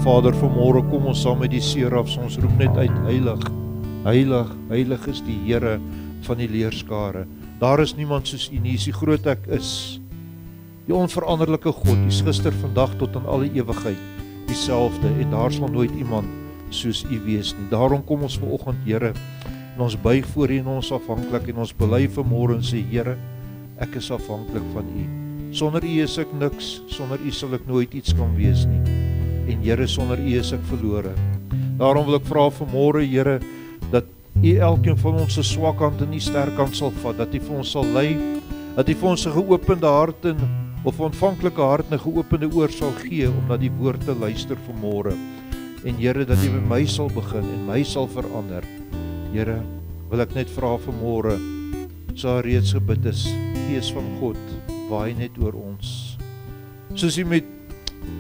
Vader, vanmôre kom ons saam met die serafs, ons roep net uit, heilig, heilig, heilig is die Here van die leerskare. Daar is niemand soos U nie, U is die groot ek is, die onveranderlike God, U is gister, vandag tot aan alle ewigheid dieselfde, en daar sal nooit iemand soos U wees nie. Daarom kom ons vanoggend, Here, en ons buig voor U en ons afhanklik, en ons bely vanmôre en sê, Here, ek is afhanklik van U. Sonder U is ek niks, sonder U sal ek nooit iets kan wees nie. En Here, sonder U is ek verlore. Daarom wil ek vra vanmôre, Here, dat U elkeen van ons se swak kant en U sterk kant sal vat, dat U vir ons sal lei, dat U vir ons 'n geopende hart of ontvanklike hart en 'n geopende oor sal gee om na die woord te luister vanmôre. En Here, dat U by my sal begin en my sal verander. Here, wil ek net vra vanmôre, so reeds gebid is, Gees van God, waai net oor ons. Soos U met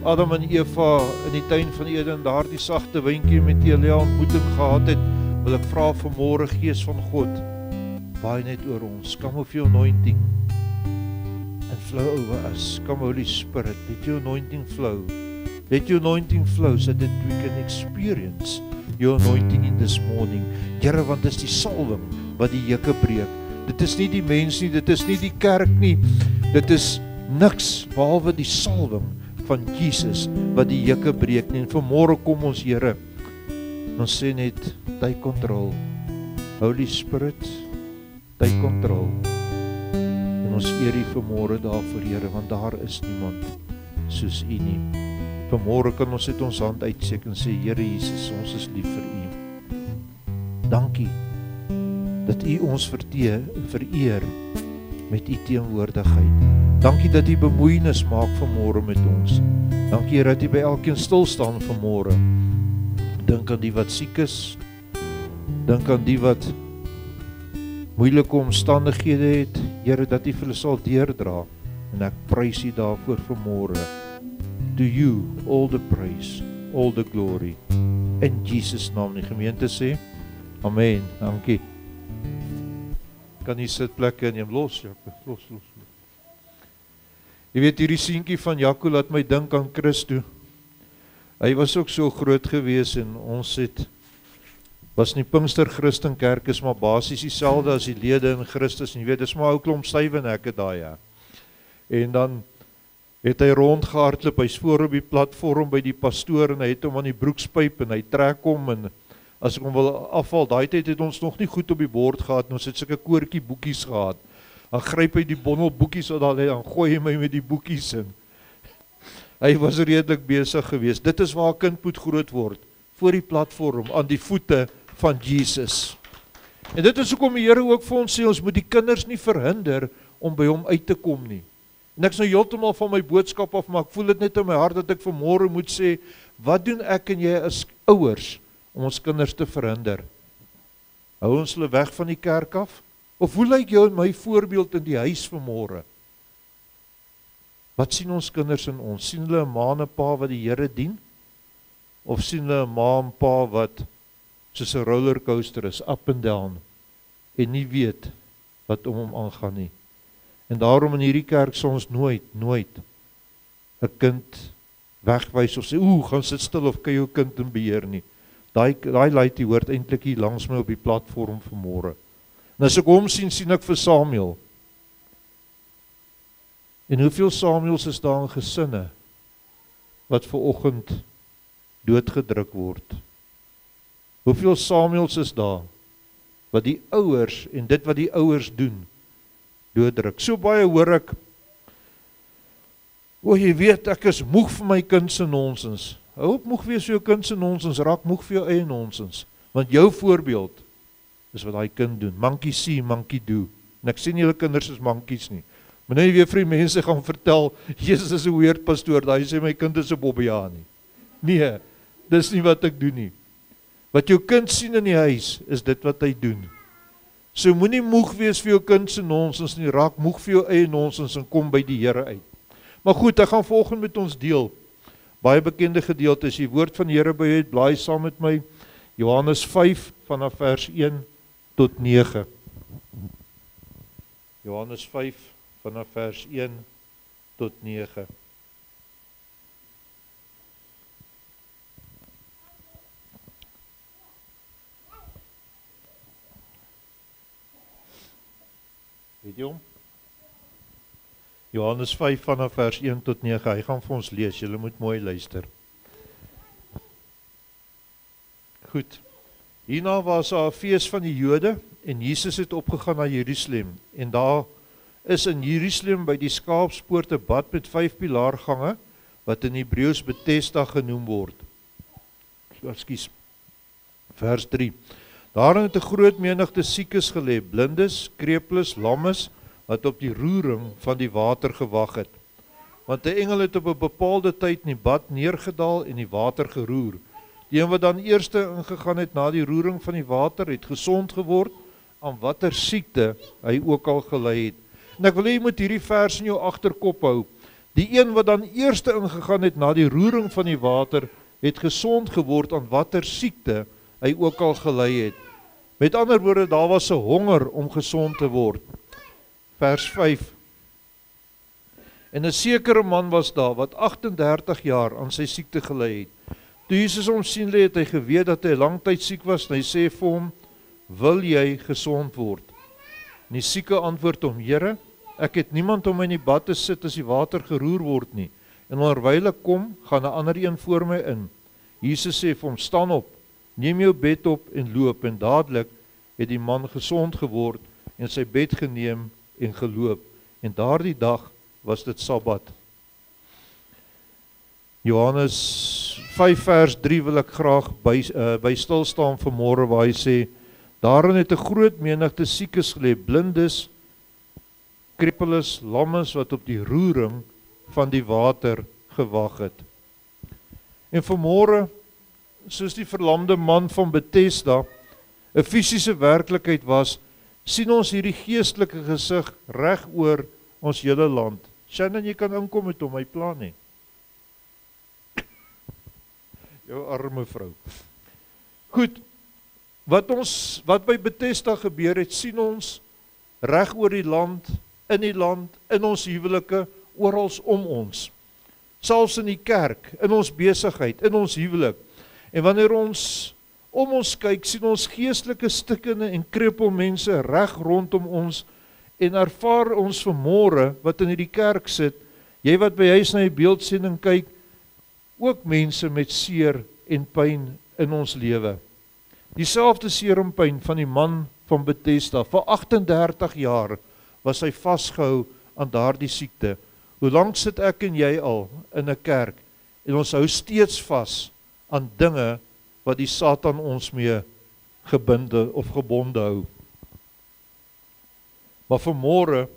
Adam en Eva in die tuin van Eden daardie sagte windjie met Elia ontmoeting gehad het, wil ek vra vanmôre, Gees van God, waai net oor ons. Come of your anointing and flow over us. Come, Holy Spirit, let your anointing flow. Let your anointing flow so that we can experience your anointing in this morning. Here, want dit is die salwing wat die juke breek. Dit is nie die mens nie, dit is nie die kerk nie. Dit is niks behalwe die salwing van Jesus wat die juke breek nie. En vanmôre kom ons, Here, ons sê net, take control. Holy Spirit, take control. En ons eer U vanmôre daarvoor, Here, want daar is niemand soos U nie. Vanmôre kan ons net ons hand uitsteek en sê, Here Jesus, ons is lief vir U. Dankie dat U ons vereer met U teenwoordigheid. Dankie dat U bemoeienis maak vanmôre met ons. Dankie, Here, dat U by elkeen stil staan vanmôre. Dink aan die wat siek is. Dink aan die wat moeilike omstandighede het. Here, dat U vir hulle sal deurdra. En ek prys U daarvoor vanmôre. To you all the praise, all the glory. In Jesus naam, die gemeente sê, amen. Dankie. Kan jy sitplekke neem, los, Jaco, los. Jy weet, hierdie seentjie van Jaco laat my dink aan Christo. Hy was ook so groot gewees en ons was in die Pinkster Christen Kerk, is maar basies dieselfde as die lede in Christus, en jy weet, dis maar ou klomp stywe nekke daai, ja. En dan het hy rondgehardloop, hy's voor op die platform by die pastoor, en hy het hom aan die broekspyp, en hy trek hom, en as ek hom wil afval, daai tyd het ons nog nie goed op die bord gehad, ons het sulke koortjie boekies gehad, dan gryp hy die bondel boekies wat daar lê, dan gooi hy my met die boekies in. Hy was redelik besig geweest. Dit is waar 'n kind moet groot word, voor die platform, aan die voete van Jesus. En dit is hoekom die Here ook vir ons sê, ons moet die kinders nie verhinder om by hom uit te kom nie. En ek is nou heeltemal van my boodskap af, maar ek voel dit net in my hart dat ek vanmôre moet sê, wat doen ek en jy as ouers om ons kinders te verhinder? Hou ons hulle weg van die kerk af? Of hoe lyk jou en my voorbeeld in die huis vanmôre? Wat sien ons kinders in ons? Sien hulle 'n ma en 'n pa wat die Here dien? Of sien hulle 'n ma en pa wat soos 'n rollercoaster is, up and down, en nie weet wat om hom aangaan nie? En daarom in hierdie kerk sal ons nooit 'n kind wegwys of sê, gaan sit stil of kan jou kind in beheer nie. Daai laaitjie hoort eintlik hier langs my op die platform vanmôre. En as ek hom sien ek vir Samuel. En hoeveel Samuels is daar in gesinne wat vanoggend doodgedruk word? Hoeveel Samuels is daar wat die ouers en dit wat die ouers doen dooddruk? So baie hoor ek, jy weet, ek is moeg vir my kind se nonsens. Hou op moeg wees vir jou kind se nonsens, raak moeg vir jou eie nonsens. Want jou voorbeeld is wat daai kind doen. Monkey see, monkey do. En ek sien julle kinders is monkeys nie. Maar nou jy weer vir die mense gaan vertel, Jesus is 'n weird pastoor, daai sê my kind is 'n bobbejaan nie. Nee, dis nie wat ek doen nie. Wat jou kind sien in die huis, is dit wat hy doen. So moenie moeg wees vir jou kind se nonsens nie, raak moeg vir jou eie nonsens en kom by die Here uit. Maar goed, ek gaan volgende met ons deel. Baie bekende gedeelte, as die woord van die Here by jou het, blaai saam met my, Johannes 5 vanaf vers 1 tot 9. Johannes 5 vanaf vers 1 tot 9. jy hom? Johannes 5 vanaf vers 1 tot 9, hy gaan vir ons lees, julle moet mooi luister. Goed, hierna was daar 'n fees van die Jode, en Jesus het opgegaan na Jerusalem, en daar is in Jerusalem by die Skaapspoort 'n bad met 5 pilaargange, wat in Hebreëus Bethesda genoem word. Ekskuus. Vers 3. Daarin het 'n groot menigte siekes gelê, blindes, krepeles, lammes, wat op die roering van die water gewag het. Want 'n engel het op 'n bepaalde tyd in die bad neergedaal en die water geroer. Die een wat dan eerste ingegaan het na die roering van die water, het gesond geword, aan watter siekte hy ook al gely het. En ek wil hê jy moet hierdie vers in jou agterkop hou. Die een wat dan eerste ingegaan het na die roering van die water, het gesond geword, aan watter siekte hy ook al gely het. Met ander woorde, daar was 'n honger om gesond te word. Vers 5. En 'n sekere man was daar, wat 38 jaar aan sy siekte gely het. Toe Jesus hom sien lê, het hy geweet dat hy lang tyd siek was, en hy sê vir hom, wil jy gesond word? En die sieke antwoord hom, Here, ek het niemand om in die bad te sit as die water geroer word nie. En onderwyl ek kom, gaan 'n ander een voor my in. Jesus sê vir hom, staan op, neem jou bed op en loop. En dadelik het die man gesond geword en sy bed geneem en geloop. En daardie dag was dit Sabbat. Johannes 5 vers 3 wil ek graag by stil staan vanmôre, waar hy sê, daarin het 'n groot menigte siekes gelê, blindes, krepeles, lammes, wat op die roering van die water gewag het. En vanmôre, soos die verlamde man van Bethesda 'n fisiese werklikheid was, sien ons hierdie geestelike gesig reg oor ons hele land. Shannon, jy kan inkom met hom, hy plan nie. Jou arme vrou. Goed, wat by Bethesda gebeur het, sien ons reg oor die land, in ons huwelike, oral om ons. Selfs in die kerk, in ons besigheid, in ons huwelik. En wanneer ons om ons kyk, sien ons geestelike stikkende en krepel mense reg rondom ons, en ervaar ons vanmôre, wat in hierdie kerk sit, jy wat by huis na die beeldsending kyk, ook mense met seer en pyn in ons lewe. Dieselfde seer en pyn van die man van Bethesda, vir 38 jaar was hy vasgehou aan daardie siekte. Hoe lank sit ek en jy al in 'n kerk, en ons hou steeds vas aan dinge wat die Satan ons mee gebonde hou. Maar vanmôre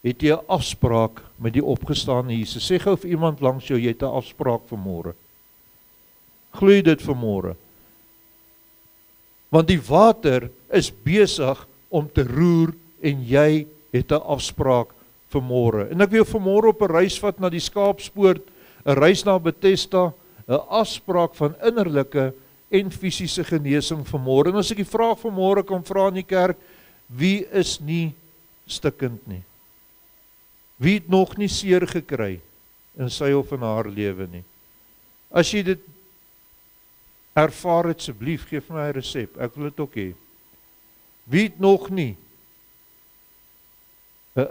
het jy 'n afspraak met die opgestaane Jesus. Sê gou vir iemand langs jou, jy het 'n afspraak vanmôre. Glo dit vanmôre. Want die water is besig om te roer, en jy het 'n afspraak vanmôre. En ek wil vanmôre op 'n reis vat na die Skaapspoort, 'n reis na Bethesda, 'n afspraak van innerlike en fisiese genesing vanmôre. En as ek die vraag vanmôre kan vra in die kerk, wie is nie stikkend nie? Wie het nog nie seer gekry in sy of in haar lewe nie? As jy dit ervaar het, asseblief, geef my 'n resep, ek wil dit ook hê. Wie het nog nie 'n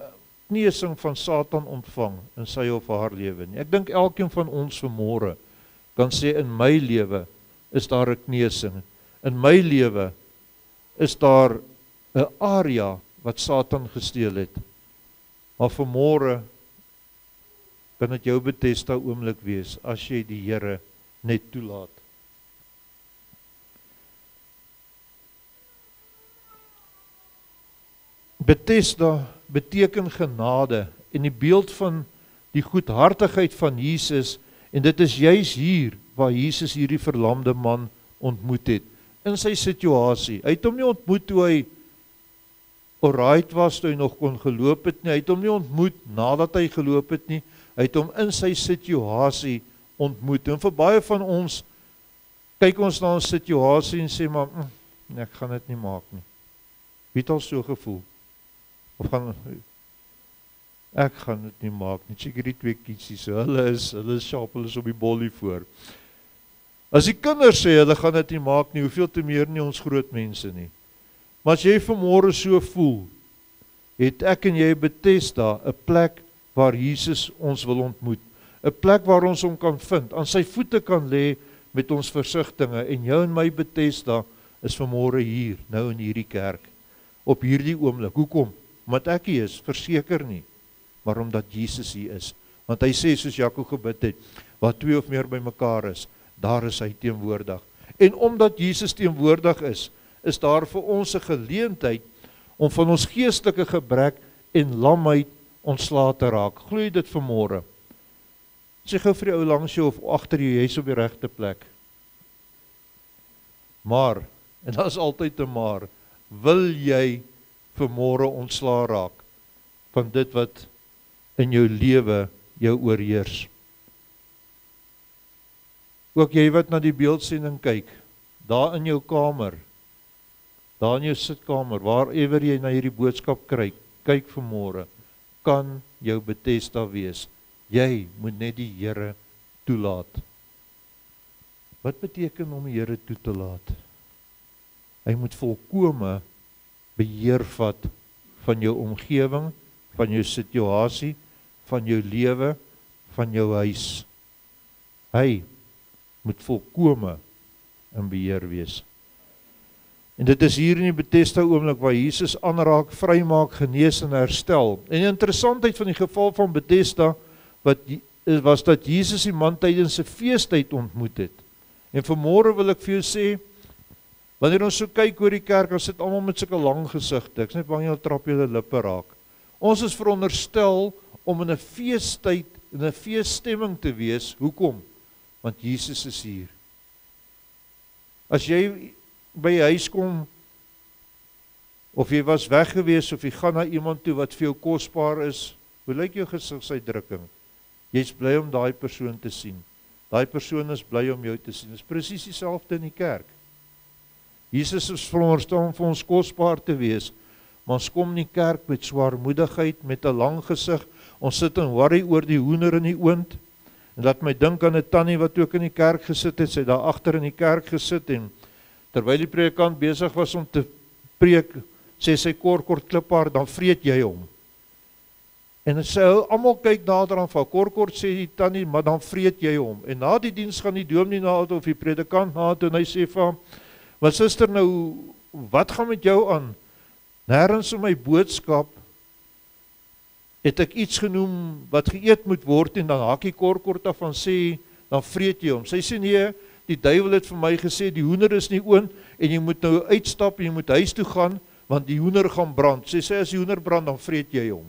kneusing van Satan ontvang in sy of haar lewe nie? Ek dink elkeen van ons vanmôre kan sê, in my lewe is daar 'n kneusing. In my lewe is daar 'n area wat Satan gesteel het. Maar vanmôre kan dit jou Bethesda oomblik wees, as jy die Here net toelaat. Bethesda beteken genade, en die beeld van die goedhartigheid van Jesus, en dit is juis hier waar Jesus hierdie verlamde man ontmoet het, in sy situasie. Hy het hom nie ontmoet toe hy alright was, toe hy nog kon geloop het nie, hy het hom nie ontmoet nadat hy geloop het nie, hy het hom in sy situasie ontmoet. En vir baie van ons, kyk ons na ons situasie en sê, maar nee, ek gaan dit nie maak nie. Wie het al so gevoel? Of ek gaan dit nie maak nie. Seker die twee kietsies, hulle is sharp, hulle is op die bollie voor. As die kinders sê, hulle gaan dit nie maak nie, hoeveel te meer nie ons groot mense nie. Maar as jy vanmôre so voel, het ek en jy Bethesda, 'n plek waar Jesus ons wil ontmoet. 'n Plek waar ons hom kan vind, aan sy voete kan lê met ons versigtinge. En jou en my Bethesda is vanmôre hier, nou in hierdie kerk, op hierdie oomblik. Hoekom? Omdat ek hier is, verseker nie, maar omdat Jesus hier is. Want hy sê, soos Jakob gebid het, waar 2 of meer by mekaar is, daar is hy teenwoordig. En omdat Jesus teenwoordig is daar vir ons 'n geleentheid om van ons geestelike gebrek en lamheid ontslae te raak. Glo jy dit vanmôre? Sê gou vir die ou langs jou of agter jou, jy's op die regte plek. Maar, en daar is altyd 'n maar, wil jy vanmôre ontslae raak van dit wat in jou lewe jou oorheers? Ook jy wat na die beeldsending kyk, daar in jou kamer, daar in jou sitkamer, waarever jy na hierdie boodskap kyk vanmôre, kan jou Bethesda wees. Jy moet net die Here toelaat. Wat beteken om die Here toe te laat? Hy moet volkome beheer vat van jou omgewing, van jou situasie, van jou lewe, van jou huis. Hy moet volkome in beheer wees. En dit is hier in die Bethesda oomblik waar Jesus aanraak, vrymaak, genees en herstel. En die interessantheid van die geval van Bethesda was dat Jesus die man tydens 'n feestyd ontmoet het. En vanmôre wil ek vir jou sê, wanneer ons so kyk oor die kerk, ons sit almal met sulke lang gesigte. Ek sê net bang jy trap julle lippe raak. Ons is veronderstel om in 'n feestyd, in 'n feesstemming te wees. Hoekom? Want Jesus is hier. As jy by die huis kom, of jy was weg gewees, of jy gaan na iemand toe wat vir jou kosbaar is, hoe lyk jou gesigsuitdrukking? Jy's bly om daai persoon te sien. Daai persoon is bly om jou te sien. Dit is presies dieselfde in die kerk. Jesus is veronderstel om vir ons kosbaar te wees, maar ons kom in die kerk met swaarmoedigheid, met 'n lang gesig. Ons sit en worry oor die hoender in die oond. En laat my dink aan 'n tannie wat ook in die kerk gesit het. Sy het daar agter in die kerk gesit en terwyl die predikant besig was om te preek, sê sy kort klipbaar, dan vreet jy hom. En sy almal kyk nader aan van kort sê die tannie, maar dan vreet jy hom. En na die diens gaan die dominee na toe of die predikant na toe en hy sê van, maar suster nou, wat gaan met jou aan? Nêrens in my boodskap het ek iets genoem wat geëet moet word en dan haak hy kort af van sê, dan vreet jy hom. Sy sê nee, die duiwel het vir my gesê, die hoender is nie oond en jy moet nou uitstap en jy moet huis toe gaan, want die hoender gaan brand. Sy sê as die hoender brand, dan vreet jy hom.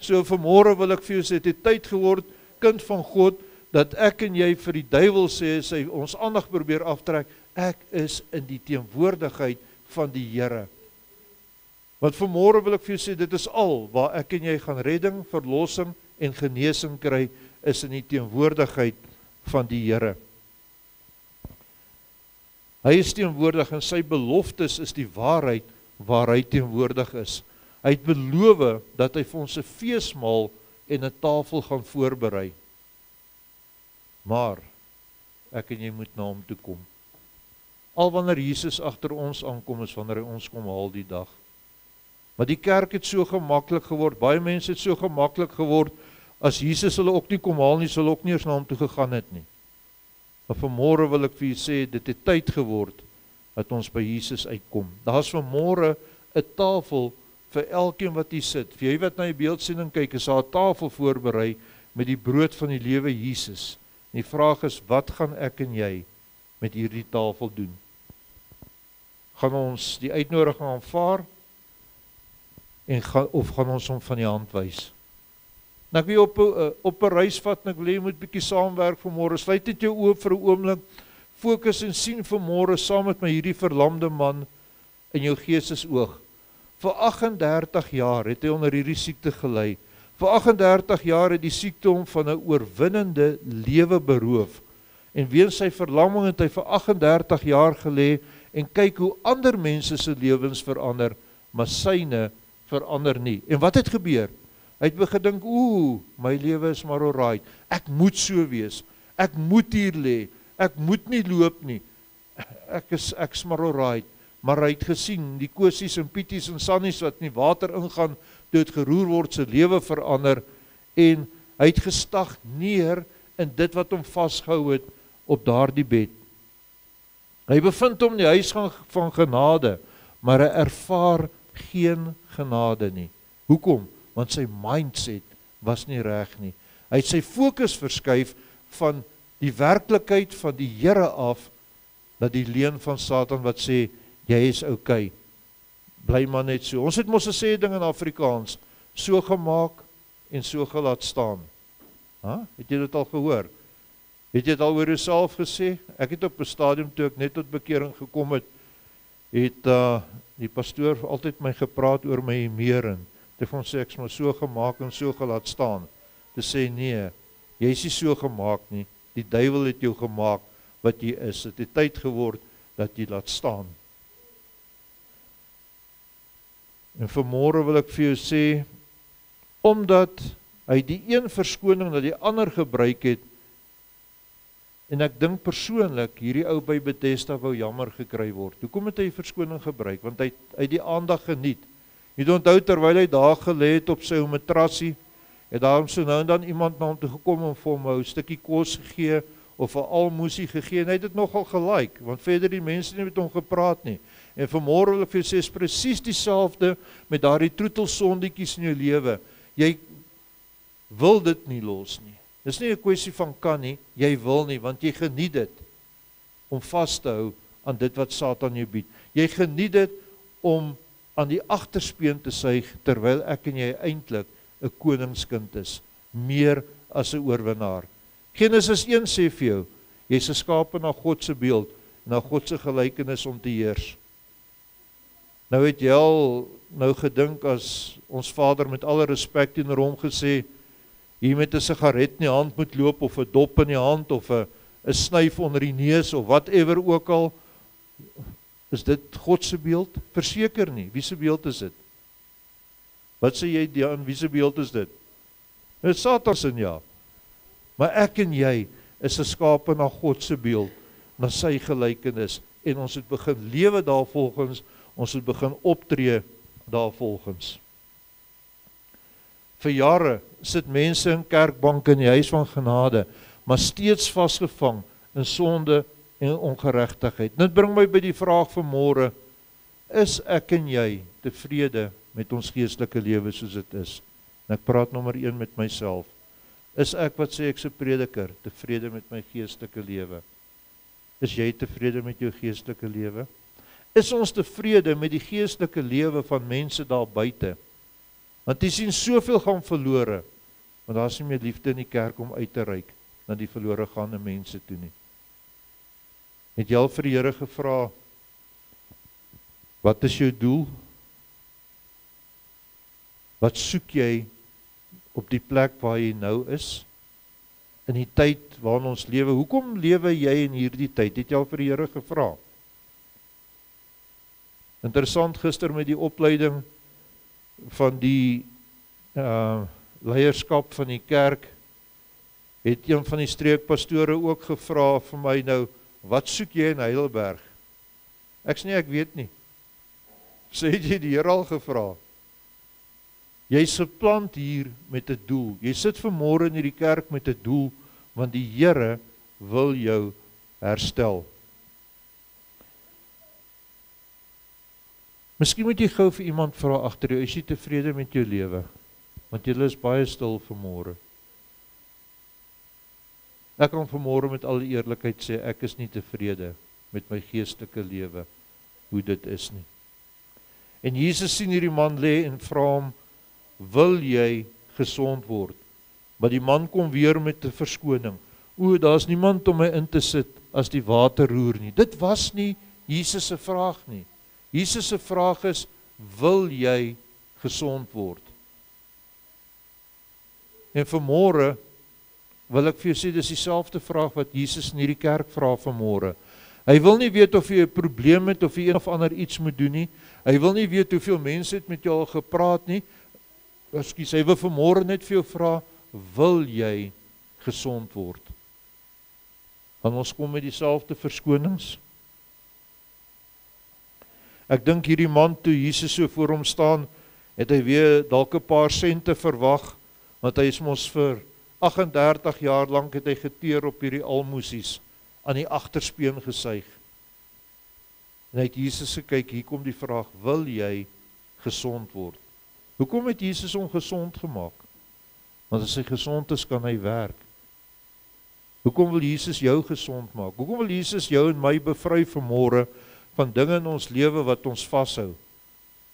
So vanmôre wil ek vir jou sê, dit het tyd geword, kind van God, dat ek en jy vir die duiwel sê, as hy ons aandag probeer aftrek, ek is in die teenwoordigheid van die Here. Want vanmôre wil ek vir jou sê, dit is al waar ek en jy gaan redding, verlossing en genesing kry, is in die teenwoordigheid van die Here. Hy is teenwoordig en sy beloftes is die waarheid waar hy teenwoordig is. Hy het beloof dat hy vir ons 'n feesmaal en 'n tafel gaan voorberei. Maar ek en jy moet na hom toe kom. Al wanneer Jesus agter ons aankom is wanneer hy ons kom haal die dag. Maar die kerk het so gemaklik geword, baie mense het so gemaklik geword, as Jesus hulle ook nie kom haal nie, sal ook nie eens na hom toe gegaan het nie. Maar vanmôre wil ek vir julle sê, dit het tyd geword dat ons by Jesus uitkom. Daar's vanmôre 'n tafel vir elkeen wat hier sit. Vir jy wat na die beeldsending kyk, is daar 'n tafel voorberei met die brood van die lewe Jesus. En die vraag is, wat gaan ek en jy met hierdie tafel doen? Gaan ons die uitnodiging aanvaar of gaan ons hom van die hand wys? Nou ek wil op 'n reis vat en ek wil jy moet bietjie saamwerk vanmôre. Sluit net jou oë vir 'n oomblik. Fokus en sien vanmôre saam met my hierdie verlamde man in jou geestesoog. Vir 38 jaar het hy onder hierdie siekte gely. Vir 38 jaar het die siekte hom van 'n oorwinnende lewe beroof. En weens sy verlamming het hy vir 38 jaar gelê en kyk hoe ander mense se lewens verander, maar syne verander nie. En wat het gebeur? Hy het gedink, my lewe is maar alright. Ek moet so wees. Ek moet hier lê. Ek moet nie loop nie. Ek's maar alright. maar hy het gesien, die Kosies en Pieties en Sannies wat in die water ingaan, toe het geroer word, sy lewe verander, en hy het gestagneer in dit wat hom vasgehou het op daardie bed. Hy bevind hom in die huis van genade, maar hy ervaar geen genade nie. Hoekom? Want sy mindset was nie reg nie. Hy het sy fokus verskuif van die werklikheid van die Here af, na die leuen van Satan wat sê, jy is okay, bly maar net so. Ons het mos 'n sê ding in Afrikaans, so gemaak en so gelaat staan. Het jy dit al gehoor? Het jy dit al oor jouself gesê? Ek het op 'n stadium, toe ek net tot bekering gekom het, die pastoor altyd my gepraat oor my humeur, en toe van sê, ek is maar so gemaak en so gelaat staan. Toe sê, nee, jy is nie so gemaak nie, die duiwel het jou gemaak wat jy is. Het het tyd geword dat jy laat staan. En vanmôre wil ek vir jou sê, omdat hy die een verskoning dat die ander gebruik het, en ek dink persoonlik, hierdie ou by Bethesda wou jammer gekry word. Hoekom het hy verskoning gebruik? Want hy die aandag geniet. Jy onthou, terwyl hy daar gelê het op sy matrasie, het daarom so nou en dan iemand na hom toe gekom om vir hom 'n stukkie kos gegee, of 'n almoesie gegee, en hy het dit nogal gelike, want verder die mense nie met hom gepraat nie. En vanmôre wil ek vir jou sê, is presies dieselfde met daardie troetelsondetjies in jou lewe. Jy wil dit nie los nie. Dis nie 'n kwessie van kan nie, jy wil nie, want jy geniet dit om vas te hou aan dit wat Satan jou bied. Jy geniet dit om aan die agterspeen te suig, terwyl ek en jy eintlik 'n koningskind is, meer as 'n oorwinnaar. Genesis 1 sê vir jou, jy is geskape na God se beeld, na God se gelykenis om te heers. Nou het jy al gedink, as ons Vader met alle respek teenoor hom gesê, hier met 'n sigaret in die hand moet loop, of 'n dop in die hand, of 'n snyf onder die neus, of whatever ook al, is dit God se beeld? Verseker nie. Wie se beeld is dit? Wat sê jy aan wie se beeld is dit? Dit is Satan se, ja. Maar ek en jy is geskape na God se beeld, na sy gelykenis, en ons het begin lewe daarvolgens, ons het begin optree daarvolgens. Vir jare sit mense in kerkbanke in die huis van genade, maar steeds vasgevang in sonde en ongeregtigheid. Dit bring my by die vraag vanmôre, is ek en jy tevrede met ons geestelike lewe soos dit is? En ek praat nommer 1 met myself. Is ek, wat sê ek se prediker, tevrede met my geestelike lewe? Is jy tevrede met jou geestelike lewe? Is ons tevrede met die geestelike lewe van mense daar buite? Want jy sien, soveel gaan verlore, want daar is nie meer liefde in die kerk om uit te reik na die verlore gaande mense toe nie. Het jy al vir die Here gevra, wat is jou doel? Wat soek jy op die plek waar jy nou is? In die tyd waarin ons lewe, hoekom lewe jy in hierdie tyd? Het jy al vir die Here gevra? Interessant, gister met die opleiding van die leierskap van die kerk, het een van die streekpastore ook gevra vir my nou, wat soek jy in Heidelberg? Ek sê nie, ek weet nie. Sê jy die Here al gevra? Jy is geplant hier met 'n doel. Jy sit vanmôre in hierdie kerk met 'n doel, want die Here wil jou herstel. Miskien moet jy gou vir iemand vra agter jou, is jy tevrede met jou lewe? Want jy is baie stil vanmôre. Ek kan vanmôre met al die eerlikheid sê, ek is nie tevrede met my geestelike lewe, hoe dit is nie. En Jesus sien hierdie man lê en vra hom, wil jy gesond word? Maar die man kom weer met 'n verskoning. Daar's niemand om my in te sit as die water roer nie. Dit was nie Jesus se vraag nie. Jesus se vraag is, wil jy gesond word? En vanmôre wil ek vir jou sê, dis dieselfde vraag wat Jesus in hierdie kerk vra vanmôre. Hy wil nie weet of jy 'n probleem het of jy een of ander iets moet doen nie. Hy wil nie weet hoeveel mense het met jou al gepraat nie. Ekskuus, hy wil vanmôre net vir jou vra, wil jy gesond word? Want ons kom met dieselfde verskonings. Ek dink hierdie man toe Jesus so voor hom staan, het hy weer dalk 'n paar sente verwag, want hy is mos vir 38 jaar lank het hy geteer op hierdie almosies, aan die agterspeen gesuig. En hy het Jesus gekyk, hier kom die vraag, wil jy gesond word? Hoekom het Jesus hom gesond gemaak? Want as hy gesond is, kan hy werk. Hoekom wil Jesus jou gesond maak? Hoekom wil Jesus jou en my bevry vanmôre van dinge in ons lewe wat ons vashou?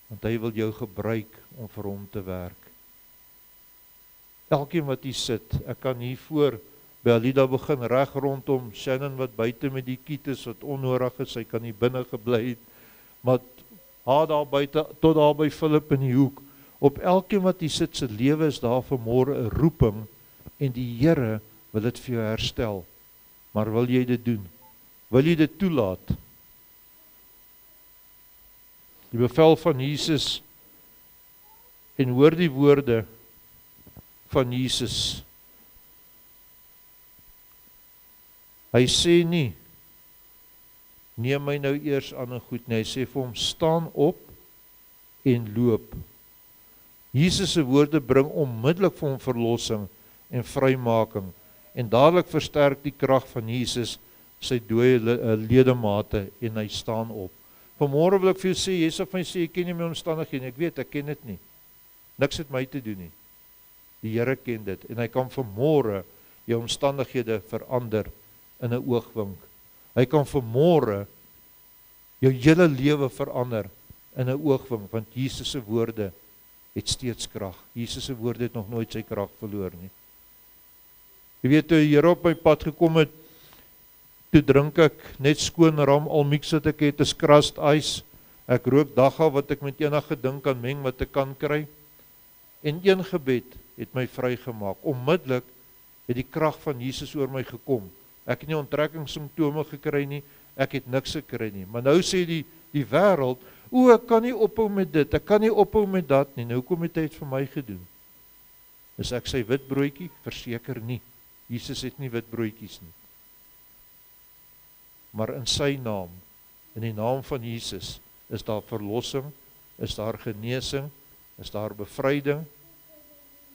Want hy wil jou gebruik om vir hom te werk. Elkeen wat hier sit, ek kan hier voor by Alida begin reg rondom Shannon wat buite met die kietes wat onnodig is, hy kan hier binne gebly het, maar haar daar buite tot daar by Philip in die hoek. Op elkeen wat hier sit se lewe is daar vanmôre 'n roeping en die Here wil dit vir jou herstel. Maar wil jy dit doen? Wil jy dit toelaat? Die bevel van Jesus en hoor die woorde van Jesus. Hy sê nie, neem my nou eers aan en goed nie. Hy sê vir hom, staan op en loop. Jesus se woorde bring onmiddellik vir hom verlossing en vrymaking. En dadelik versterk die krag van Jesus sy dooie ledemate en hy staan op. Vanmôre wil ek vir jou sê, jy sal vir my sê, ek ken nie my omstandighede nie. Ek weet, ek ken dit nie. Niks het my te doen nie. Die Here ken dit en hy kan vanmôre jou omstandighede verander in 'n oogwink. Hy kan vanmôre jou hele lewe verander in 'n oogwink, want Jesus se woorde het steeds krag. Jesus se woorde het nog nooit sy krag verloor nie. Jy weet, toe die Here op my pad gekom het, toe drink ek net skoon ram, al mix wat ek het is crushed ice. Ek rook dagga wat ek met enige ding kan meng wat ek kan kry. En een gebed het my vrygemaak. Onmiddellik het die krag van Jesus oor my gekom. Ek het nie onttrekkingssimptome gekry nie, ek het niks gekry nie. Maar nou sê die wêreld, o, ek kan nie ophou met dit, ek kan nie ophou met dat nie. Nou hoekom het hy dit vir my gedoen? Is ek sy wit broodjie? Verseker nie. Jesus het nie wit broodjies nie. Maar in sy naam, in die naam van Jesus, is daar verlossing, is daar genesing, is daar bevryding.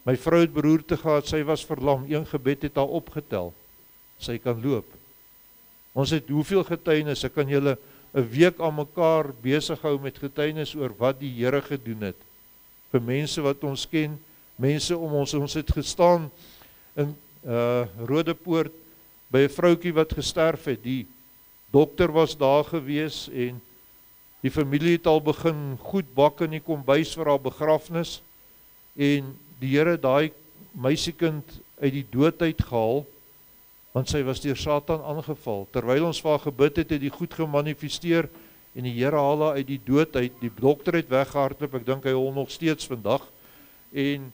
My vrou het beroerte gehad, sy was verlam, een gebed het haar opgetel. Sy kan loop. Ons het hoeveel getuienis, ek kan julle 'n week aan mekaar besig hou met getuienis oor wat die Here gedoen het. Vir mense wat ons ken, mense om ons het gestaan in Rodepoort by 'n vroutjie wat gesterf het. Die dokter was daar gewees en die familie het al begin goed bak in die kombuis vir haar begrafnis en die Here daai meisiekind uit die dood uit gehaal, want sy was deur Satan aangeval. Terwyl ons vir haar gebid het, het die goed gemanifesteer en die Here haal haar uit die dood uit. Die dokter het weggehardloop, ek dink hy hol nog steeds vandag. En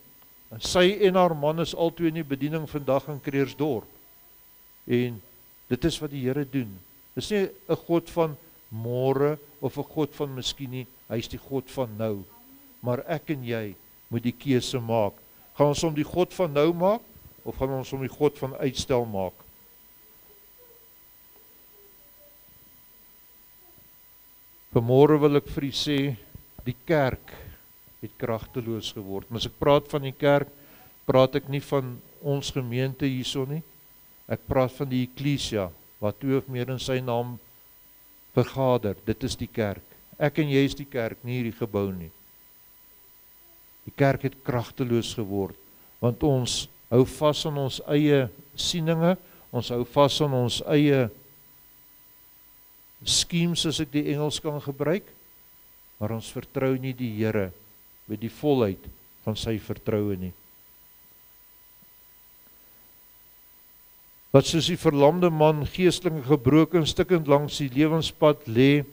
sy en haar man is albei in die bediening vandag in Kreersdorp. En dit is wat die Here doen. Dis nie 'n God van môre of 'n God van miskien nie, hy is die God van nou. Maar ek en jy moet die keuse maak. Gaan ons hom die God van nou maak of gaan ons hom die God van uitstel maak? Vanmôre wil ek vir u sê, die kerk het kragteloos geword. Maar as ek praat van die kerk, praat ek nie van ons gemeente hierso nie. Ek praat van die eklesia, wat 2 of meer in sy naam vergader. Dit is die kerk. Ek en jy is die kerk, nie hierdie gebou nie. Die kerk het kragteloos geword, want ons hou vas aan ons eie sieninge, ons hou vas aan ons eie schemes, as ek die Engels kan gebruik, maar ons vertrou nie die Here met die volheid van sy vertroue nie. Wat soos die verlamde man geestelik gebroken stikkend langs die lewenspad lê,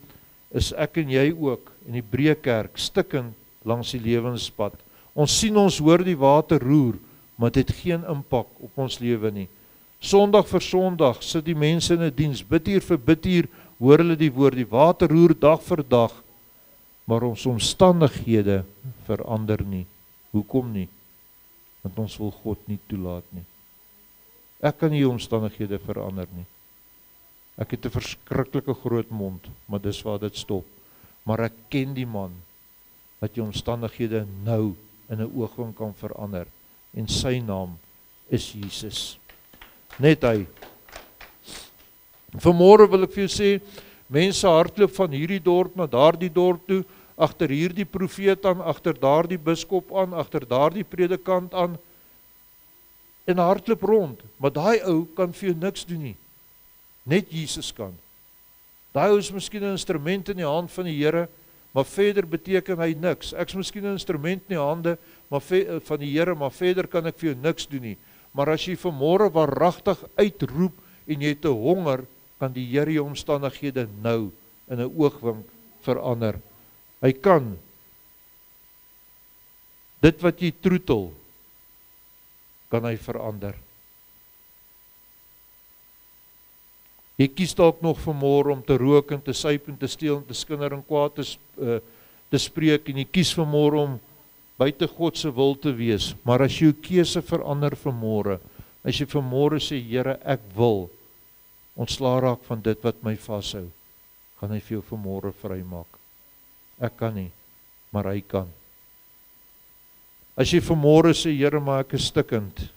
is ek en jy ook in die breë kerk stikkend langs die lewenspad. Ons sien ons hoor die water roer, maar dit het geen impak op ons lewe nie. Sondag vir Sondag sit die mense in 'n diens, bidtuur vir bidtuur, hoor hulle die woord, die water roer dag vir dag, maar ons omstandighede verander nie. Hoekom nie? Want ons wil God nie toelaat nie. Ek kan nie omstandighede verander nie. Ek het 'n verskriklike groot mond, maar dis waar dit stop. maar ek ken die man wat die omstandighede nou in 'n oogwink kan verander. En sy naam is Jesus. Net hy. Vanmôre wil ek vir jou sê, mense hardloop van hierdie dorp na daardie dorp toe, agter hierdie profeet aan, agter daardie biskop aan, agter daardie predikant aan, en hardloop rond, maar daai ou kan vir jou niks doen nie. Net Jesus kan. Daai ou is miskien 'n instrument in die hand van die Here, maar verder beteken hy niks. Ek's miskien 'n instrument in die hande van die Here, maar verder kan ek vir jou niks doen nie. Maar as jy vanmôre waaragtig uitroep en jy het 'n honger, kan die Here jou omstandighede nou in 'n oogwink verander. Hy kan dit wat jy troetel, kan hy verander. Jy kies dalk nog vanmôre om te rook en te suip en te steel en te skinder en kwaad te spreek, en jy kies vanmôre om buite God se wil te wees. Maar as jy jou keuse verander vanmôre, as jy vanmôre sê, Here, ek wil ontslaa raak van dit wat my vashou, gaan hy vir jou vanmôre vrymaak. Ek kan nie, maar hy kan. As jy vanmôre sê, Here, maar ek is stikkend.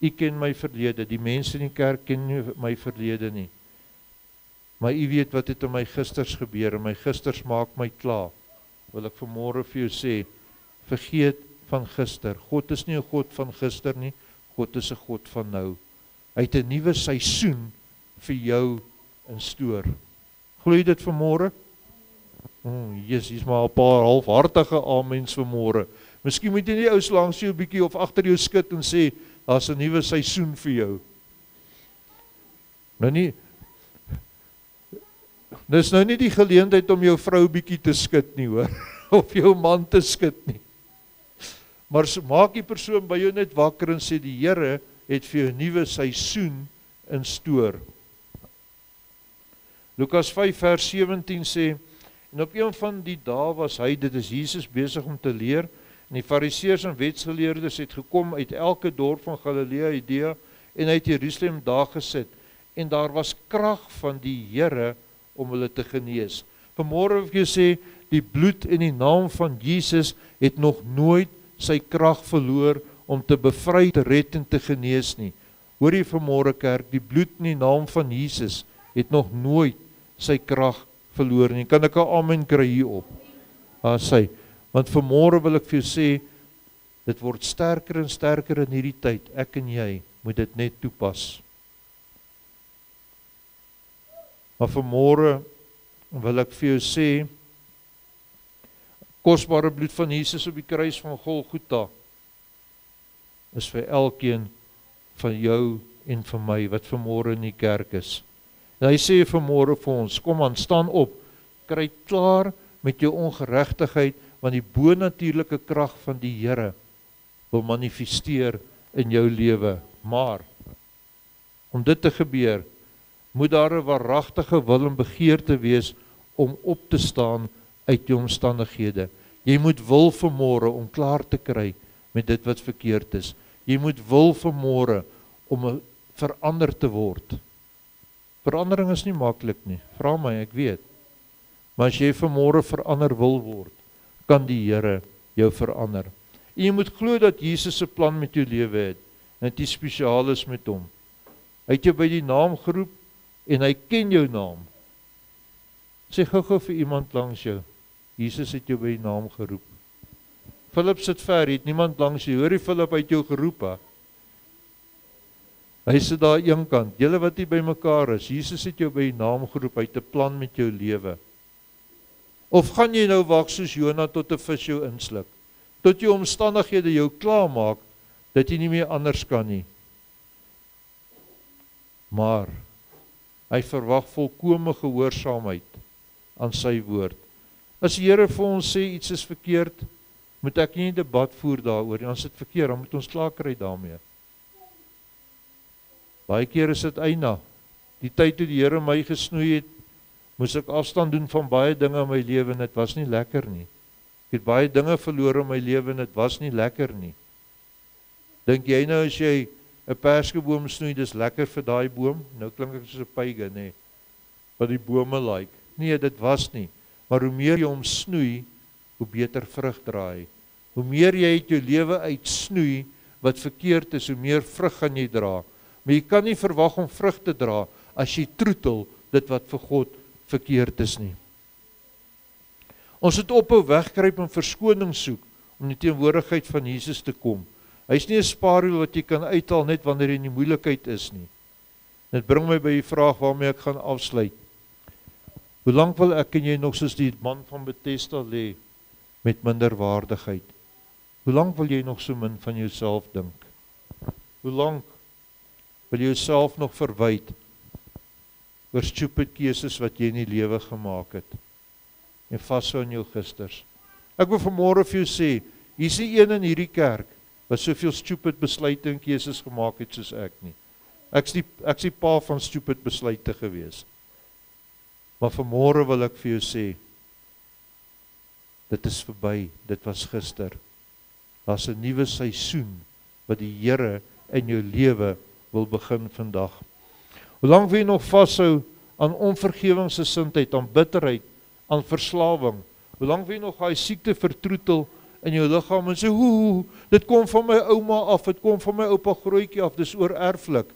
U ken my verlede, die mense in die kerk ken nie my verlede nie. Maar u weet wat het in my gisters gebeur, en my gisters maak my klaar. Wil ek vanmôre vir jou sê, vergeet van gister. God is nie 'n God van gister nie, God is 'n God van nou. Hy het 'n nuwe seisoen vir jou in stoor. Glo jy dit vanmôre? Jesus, hier's maar 'n paar halfhartige amens vanmôre. Miskien moet jy nie ou langs jou 'n bietjie of agter jou skud en sê, daar's 'n nuwe seisoen vir jou. Nou nie, dis nou nie die geleentheid om jou vrou bietjie te skud nie, hoor, of jou man te skud nie. Maar maak die persoon by jou net wakker en sê, die Here het vir jou 'n nuwe seisoen in stoor. Lukas 5 vers 17 sê, en op een van die dae was hy, dit is Jesus, besig om te leer, en die fariseërs en wetsgeleerdes het gekom uit elke dorp van Galilea, Judea, en uit Jerusalem daar gesit, en daar was krag van die Here om hulle te genees. Vanmôre wil ek jou sê, die bloed in die naam van Jesus het nog nooit sy krag verloor om te bevry, te red en te genees nie. Hoor jy vanmôre kerk, die bloed in die naam van Jesus het nog nooit sy krag verloor nie. Kan ek 'n amen kry hierop? Sy, want vanmôre wil ek vir jou sê, dit word sterker en sterker in hierdie tyd. Ek en jy moet dit net toepas. Maar vanmôre wil ek vir jou sê, kosbare bloed van Jesus op die kruis van Golgotha is vir elkeen van jou en vir my wat vanmôre in die kerk is. En hy sê vanmôre vir ons, kom aan, staan op, kry klaar met jou ongeregtigheid, want die bonatuurlike krag van die Here wil manifesteer in jou lewe. Maar om dit te gebeur, moet daar 'n waaragtige wil en begeerte wees om op te staan uit jou omstandighede. Jy moet wil vanmôre om klaar te kry met dit wat verkeerd is. Jy moet wil vanmôre om verander te word. Verandering is nie maklik nie. Vra my, ek weet. Maar as jy vanmôre verander wil word, kan die Here jou verander. En jy moet glo dat Jesus se plan met jou lewe het, en dit is spesiaal is met hom. Hy het jou by die naam geroep en hy ken jou naam. Sê gou-gou vir iemand langs jou, Jesus het jou by die naam geroep. Philip sit ver, het niemand langs jou. Hoor jy Philip, hy het jou geroep, hè? Hy sit daar een kant, julle wat hier by mekaar is, Jesus het jou by die naam geroep, hy het 'n plan met jou lewe. Of gaan jy nou wag soos Jona tot 'n vis jou insluk? Tot jou omstandighede jou klaarmaak, dat jy nie meer anders kan nie. Maar, hy verwag volkome gehoorsaamheid aan sy woord. As die Here vir ons sê iets is verkeerd, moet ek nie debat voer daaroor, en as dit verkeerd, dan moet ons klaar kry daarmee. Baie keer is dit eina. Die tyd toe die Here my gesnoei het, moes ek afstand doen van baie dinge in my lewe en dit was nie lekker nie. Ek het baie dinge verloor in my lewe en dit was nie lekker nie. Dink jy nou as jy 'n perskeboom snoei, dis lekker vir daai boom? Nou klink ek soos 'n pagan, nê? Wat die bome like. nee, dit was nie. Maar hoe meer jy hom snoei, hoe beter vrug dra hy. Hoe meer jy uit jou lewe uitsnoei wat verkeerd is, hoe meer vrug gaan jy dra. Maar jy kan nie verwag om vrug te dra as jy troetel dit wat vir God verkeerd is nie. Ons het ophou wegkruip en verskoning soek om in die teenwoordigheid van Jesus te kom. Hy is nie 'n spaarwiel wat jy kan uithaal net wanneer jy in die moeilikheid is nie. Dit bring my by die vraag waarmee ek gaan afsluit. Hoe lank wil ek en jy nog soos die man van Bethesda lê met minderwaardigheid? Hoe lank wil jy nog so min van jouself dink? Hoe lank wil jy jouself nog verwyd oor stupid keuses wat jy in die lewe gemaak het? En vashou aan jou gisters. Ek wil vanmôre vir jou sê, hier's nie een in hierdie kerk wat soveel stupid besluite en keuses gemaak het soos ek nie. Ek's die pa van stupid besluite gewees. Maar vanmôre wil ek vir jou sê, dit is verby, dit was gister. Daar's 'n nuwe seisoen wat die Here in jou lewe wil begin vandag. Hoe lank wil jy nog vashou aan onvergewensgesindheid, aan bitterheid, aan verslawing? Hoe lank wil jy nog daai siekte vertroetel in jou liggaam en sê, dit kom van my ouma af, dit kom van my oupa grootjie af, dis oorerflik.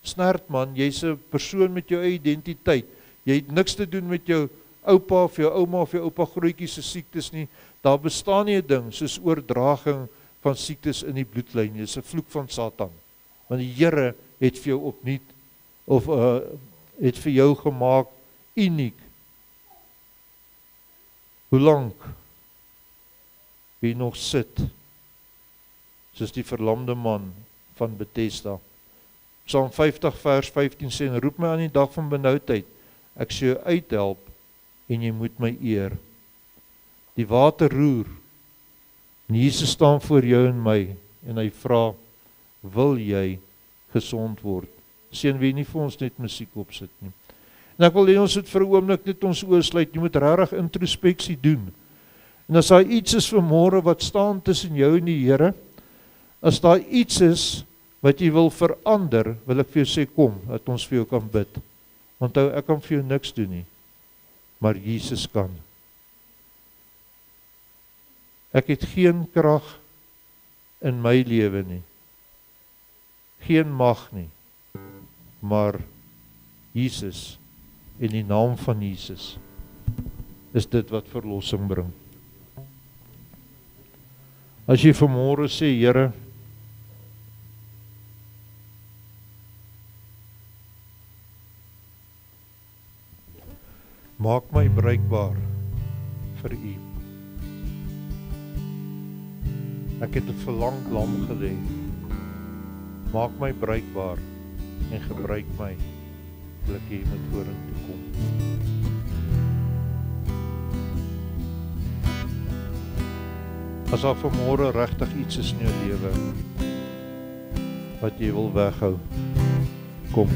Snert man, jy's 'n persoon met jou eie identiteit. Jy het niks te doen met jou oupa of jou ouma of jou oupa grootjie se siektes nie. Daar bestaan nie 'n ding soos oordraging van siektes in die bloedlyn. Dit is 'n vloek van Satan. Want die Here het vir jou opnuut of het vir jou gemaak uniek. Hoe lank wie nog sit soos die verlamde man van Bethesda? Psalm 50 vers 15 sê, en roep my aan die dag van benoudheid, ek sal jou uithelp en jy moet my eer. Die water roer en Jesus staan voor jou en my en hy vra, wil jy gesond word? Seën wie nie vir ons net musiek opsit nie. En ek wil hê ons moet vir 'n oomblik net ons oë sluit. Jy moet regtig introspeksie doen. En as daar iets is vanmôre wat staan tussen jou en die Here, as daar iets is wat jy wil verander, wil ek vir jou sê, kom, dat ons vir jou kan bid. Onthou, ek kan vir jou niks doen nie, maar Jesus kan. Ek het geen krag in my lewe nie. Geen mag nie. Maar Jesus, in die naam van Jesus, is dit wat verlossing bring. As jy vanmôre sê, Here, maak my bruikbaar vir U. Ek het 'n verlang lam gelê. Maak my bruikbaar en gebruik my, wil ek hê moet vorentoe kom. As daar vanmôre regtig iets is in jou lewe wat jy wil weghou, kom.